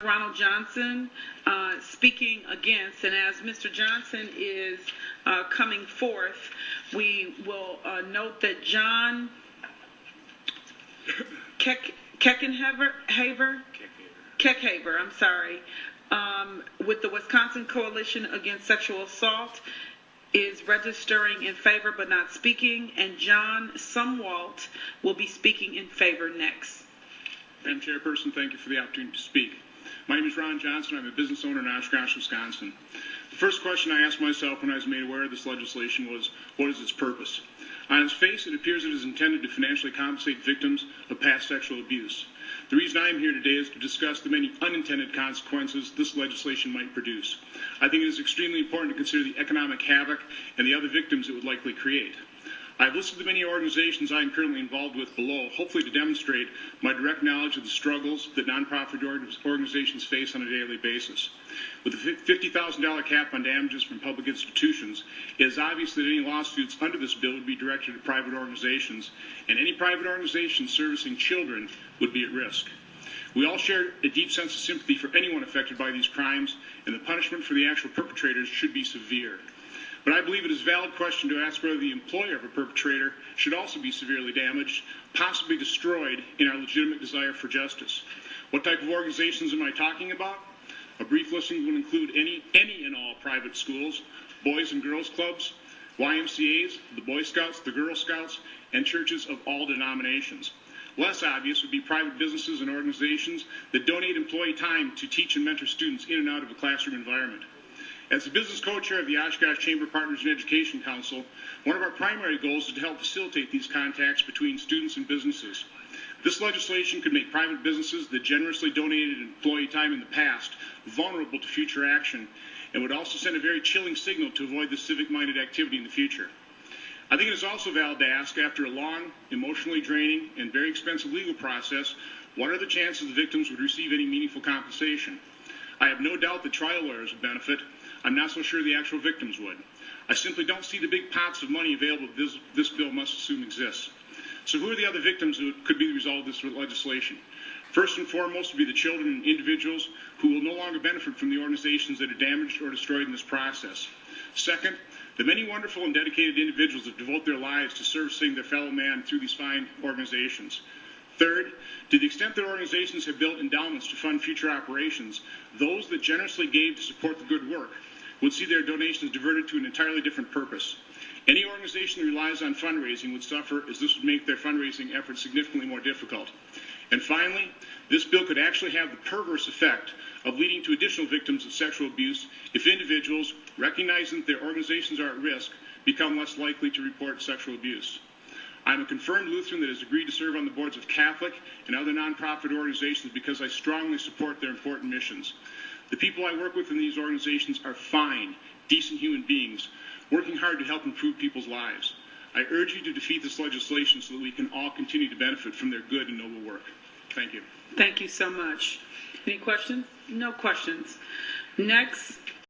Ronald Johnson speaking against, and as Mr. Johnson is coming forth, we will note that John Keckenhaver, with the Wisconsin Coalition Against Sexual Assault, is registering in favor but not speaking, and John Sumwalt will be speaking in favor next. Madam Chairperson, thank you for the opportunity to speak. My name is Ron Johnson. I'm a business owner in Oshkosh, Wisconsin. The first question I asked myself when I was made aware of this legislation was, what is its purpose? On its face, it appears it is intended to financially compensate victims of past sexual abuse. The reason I am here today is to discuss the many unintended consequences this legislation might produce. I think it is extremely important to consider the economic havoc and the other victims it would likely create. I've listed the many organizations I am currently involved with below, hopefully to demonstrate my direct knowledge of the struggles that nonprofit organizations face on a daily basis. With a $50,000 cap on damages from public institutions, it is obvious that any lawsuits under this bill would be directed at private organizations, and any private organization servicing children would be at risk. We all share a deep sense of sympathy for anyone affected by these crimes, and the punishment for the actual perpetrators should be severe. But I believe it is a valid question to ask whether the employer of a perpetrator should also be severely damaged, possibly destroyed, in our legitimate desire for justice. What type of organizations am I talking about? A brief listing would include any and all private schools, boys and girls clubs, YMCAs, the Boy Scouts, the Girl Scouts, and churches of all denominations. Less obvious would be private businesses and organizations that donate employee time to teach and mentor students in and out of a classroom environment. As the business co-chair of the Oshkosh Chamber Partners in Education Council, one of our primary goals is to help facilitate these contacts between students and businesses. This legislation could make private businesses that generously donated employee time in the past vulnerable to future action, and would also send a very chilling signal to avoid this civic-minded activity in the future. I think it is also valid to ask, after a long, emotionally draining, and very expensive legal process, what are the chances the victims would receive any meaningful compensation? I have no doubt that trial lawyers would benefit. I'm not so sure the actual victims would. I simply don't see the big pots of money available this bill must assume exists. So who are the other victims who could be the result of this legislation? First and foremost would be the children and individuals who will no longer benefit from the organizations that are damaged or destroyed in this process. Second, the many wonderful and dedicated individuals that devote their lives to servicing their fellow man through these fine organizations. Third, to the extent that organizations have built endowments to fund future operations, those that generously gave to support the good work would see their donations diverted to an entirely different purpose. Any organization that relies on fundraising would suffer, as this would make their fundraising efforts significantly more difficult. And finally, this bill could actually have the perverse effect of leading to additional victims of sexual abuse if individuals, recognizing that their organizations are at risk, become less likely to report sexual abuse. I'm a confirmed Lutheran that has agreed to serve on the boards of Catholic and other nonprofit organizations because I strongly support their important missions. The people I work with in these organizations are fine, decent human beings, working hard to help improve people's lives. I urge you to defeat this legislation so that we can all continue to benefit from their good and noble work. Thank you. Thank you so much. Any questions? No questions. Next.